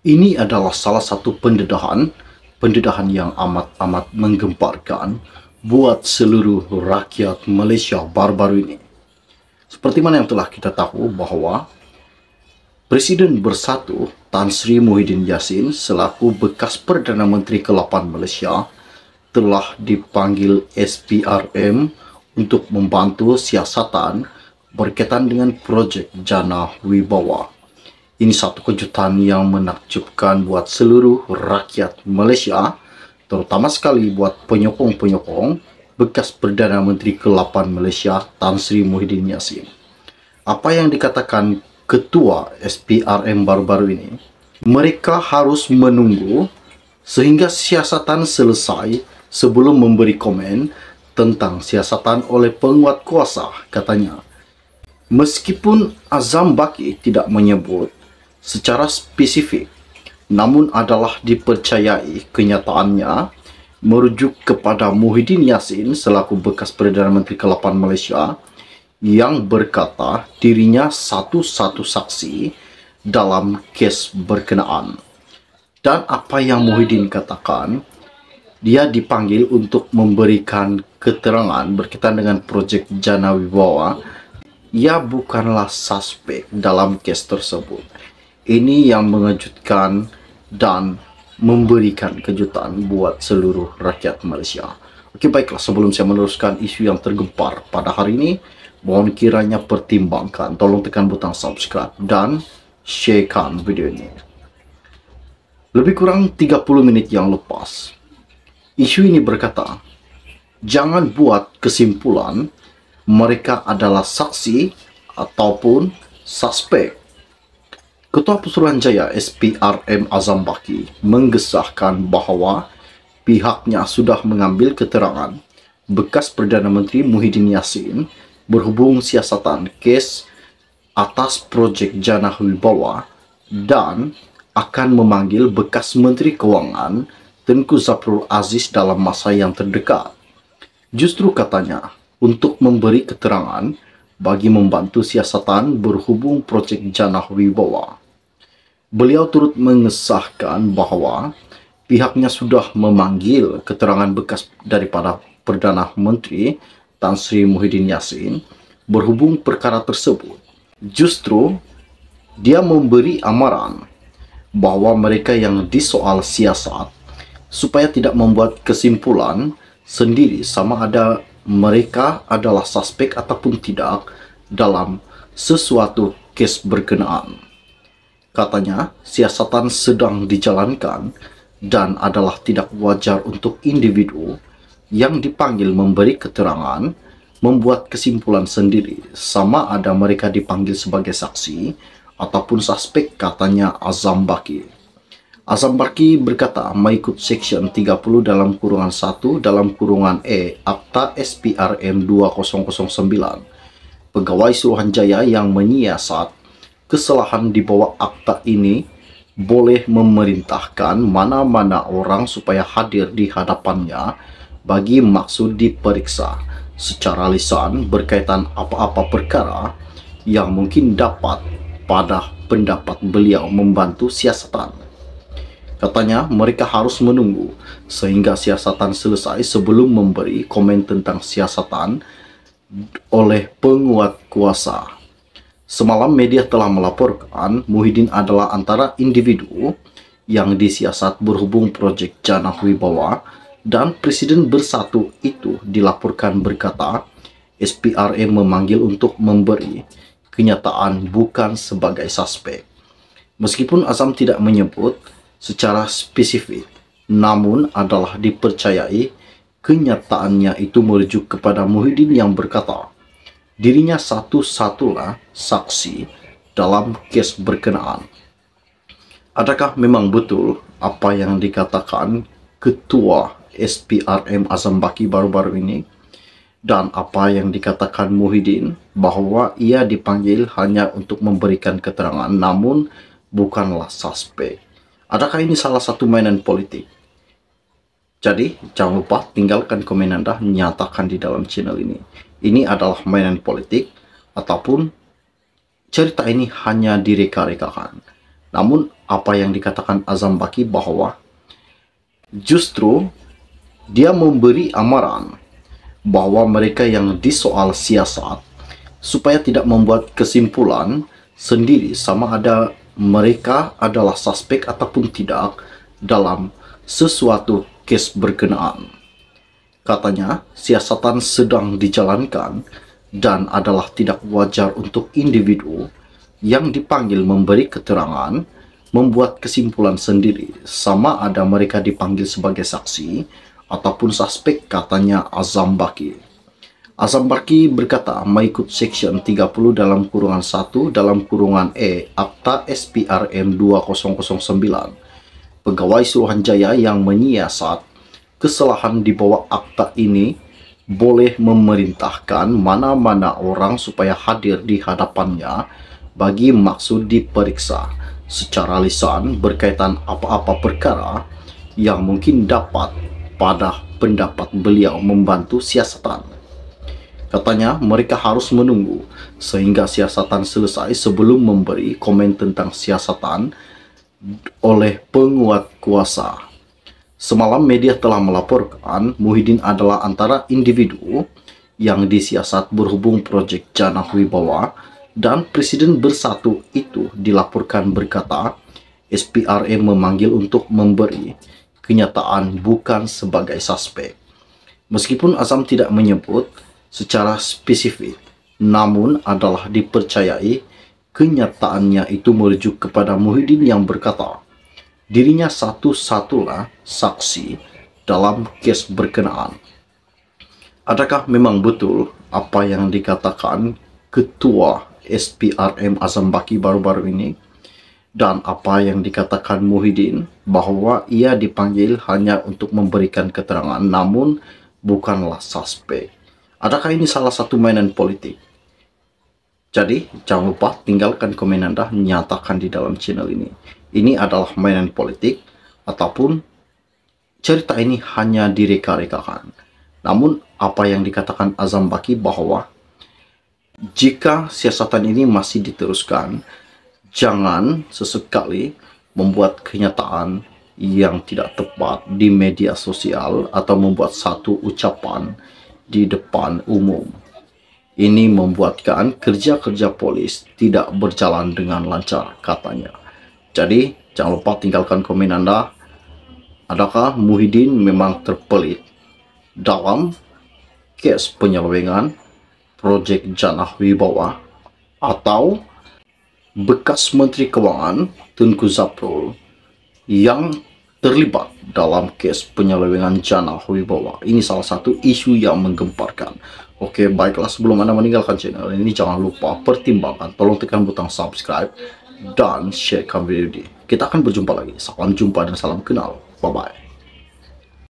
Ini adalah salah satu pendedahan yang amat-amat menggemparkan buat seluruh rakyat Malaysia baru-baru ini. Seperti mana yang telah kita tahu bahwa Presiden Bersatu Tan Sri Muhyiddin Yassin selaku bekas Perdana Menteri ke-8 Malaysia telah dipanggil SPRM untuk membantu siasatan berkaitan dengan projek Jana Wibawa. Ini satu kejutan yang menakjubkan buat seluruh rakyat Malaysia, terutama sekali buat penyokong-penyokong bekas Perdana Menteri ke-8 Malaysia Tan Sri Muhyiddin Yassin. Apa yang dikatakan Ketua SPRM baru-baru ini, mereka harus menunggu sehingga siasatan selesai sebelum memberi komen tentang siasatan oleh penguat kuasa, katanya. Meskipun Azam Baki tidak menyebut secara spesifik, namun adalah dipercayai kenyataannya merujuk kepada Muhyiddin Yassin selaku bekas Perdana Menteri ke-8 Malaysia yang berkata dirinya satu-satu saksi dalam kes berkenaan. Dan apa yang Muhyiddin katakan, dia dipanggil untuk memberikan keterangan berkaitan dengan projek Jana Wibawa. Ia bukanlah suspek dalam kes tersebut. Ini yang mengejutkan dan memberikan kejutan buat seluruh rakyat Malaysia. Okey, baiklah, sebelum saya meneruskan isu yang tergempar pada hari ini, mohon kiranya pertimbangkan, tolong tekan butang subscribe dan sharekan video ini. Lebih kurang 30 menit yang lepas, isu ini berkata, jangan buat kesimpulan mereka adalah saksi ataupun suspek. Ketua Pesuruhanjaya SPRM Azam Baki menggesahkan bahawa pihaknya sudah mengambil keterangan bekas Perdana Menteri Muhyiddin Yassin berhubung siasatan kes atas projek Jana Wibawa dan akan memanggil bekas Menteri Kewangan Tengku Zafrul Aziz dalam masa yang terdekat. Justru katanya, untuk memberi keterangan bagi membantu siasatan berhubung projek Jana Wibawa. Beliau turut mengesahkan bahawa pihaknya sudah memanggil keterangan bekas daripada Perdana Menteri Tan Sri Muhyiddin Yassin berhubung perkara tersebut. Justru, dia memberi amaran bahawa mereka yang disoal siasat supaya tidak membuat kesimpulan sendiri sama ada mereka adalah suspek ataupun tidak dalam sesuatu kes berkenaan. Katanya, siasatan sedang dijalankan dan adalah tidak wajar untuk individu yang dipanggil memberi keterangan membuat kesimpulan sendiri sama ada mereka dipanggil sebagai saksi ataupun suspek, katanya Azam Baki. Azam Baki berkata mengikut Seksyen 30 dalam kurungan 1 dalam kurungan E Akta SPRM 2009, pegawai Suruhanjaya yang menyiasat kesalahan di bawah akta ini boleh memerintahkan mana-mana orang supaya hadir di hadapannya bagi maksud diperiksa secara lisan berkaitan apa-apa perkara yang mungkin dapat pada pendapat beliau membantu siasatan. Katanya mereka harus menunggu sehingga siasatan selesai sebelum memberi komen tentang siasatan oleh penguat kuasa. Semalam media telah melaporkan Muhyiddin adalah antara individu yang disiasat berhubung projek Jana Wibawa dan Presiden Bersatu itu dilaporkan berkata SPRM memanggil untuk memberi kenyataan bukan sebagai suspek. Meskipun Azam tidak menyebut secara spesifik, namun adalah dipercayai kenyataannya itu merujuk kepada Muhyiddin yang berkata dirinya satu-satulah saksi dalam kes berkenaan. Adakah memang betul apa yang dikatakan Ketua SPRM Azam Baki baru-baru ini dan apa yang dikatakan Muhyiddin bahawa ia dipanggil hanya untuk memberikan keterangan namun bukanlah suspek? Adakah ini salah satu mainan politik? Jadi, jangan lupa tinggalkan komen Anda menyatakan di dalam channel ini. Ini adalah mainan politik ataupun cerita ini hanya direka-rekakan. Namun apa yang dikatakan Azam Baki bahwa justru dia memberi amaran bahwa mereka yang disoal siasat supaya tidak membuat kesimpulan sendiri sama ada mereka adalah suspek ataupun tidak dalam sesuatu kes berkenaan. Katanya, siasatan sedang dijalankan dan adalah tidak wajar untuk individu yang dipanggil memberi keterangan membuat kesimpulan sendiri sama ada mereka dipanggil sebagai saksi ataupun suspek, katanya Azam Baki. Azam Baki berkata mengikut Section 30 dalam kurungan 1 dalam kurungan E Akta SPRM 2009, pegawai Suruhanjaya yang menyiasat kesalahan di bawah akta ini boleh memerintahkan mana-mana orang supaya hadir di hadapannya bagi maksud diperiksa secara lisan berkaitan apa-apa perkara yang mungkin dapat pada pendapat beliau membantu siasatan. Katanya mereka harus menunggu sehingga siasatan selesai sebelum memberi komen tentang siasatan oleh penguat kuasa. Semalam media telah melaporkan Muhyiddin adalah antara individu yang disiasat berhubung proyek Jana Wibawa dan Presiden Bersatu itu dilaporkan berkata SPRM memanggil untuk memberi kenyataan bukan sebagai suspek. Meskipun Azam tidak menyebut secara spesifik, namun adalah dipercayai kenyataannya itu merujuk kepada Muhyiddin yang berkata dirinya satu-satunya saksi dalam kes berkenaan. Adakah memang betul apa yang dikatakan Ketua SPRM Azam Baki baru-baru ini? Dan apa yang dikatakan Muhyiddin bahwa ia dipanggil hanya untuk memberikan keterangan namun bukanlah suspek? Adakah ini salah satu mainan politik? Jadi jangan lupa tinggalkan komen Anda, nyatakan di dalam channel ini. Ini adalah mainan politik ataupun cerita ini hanya direka-rekakan. Namun apa yang dikatakan Azam Baki bahwa jika siasatan ini masih diteruskan, jangan sesekali membuat kenyataan yang tidak tepat di media sosial atau membuat satu ucapan di depan umum. Ini membuatkan kerja-kerja polis tidak berjalan dengan lancar, katanya. Jadi, jangan lupa tinggalkan komen Anda. Adakah Muhyiddin memang terpelit dalam kes penyelewengan proyek Jana Wibawa atau bekas Menteri Keuangan Tengku Zaprul yang terlibat dalam kes penyelewengan Jana Wibawa? Ini salah satu isu yang menggemparkan. Oke, baiklah, sebelum Anda meninggalkan channel ini, jangan lupa pertimbangkan, tolong tekan butang subscribe dan sharekan video ini. Kita akan berjumpa lagi. Salam jumpa dan salam kenal. Bye-bye.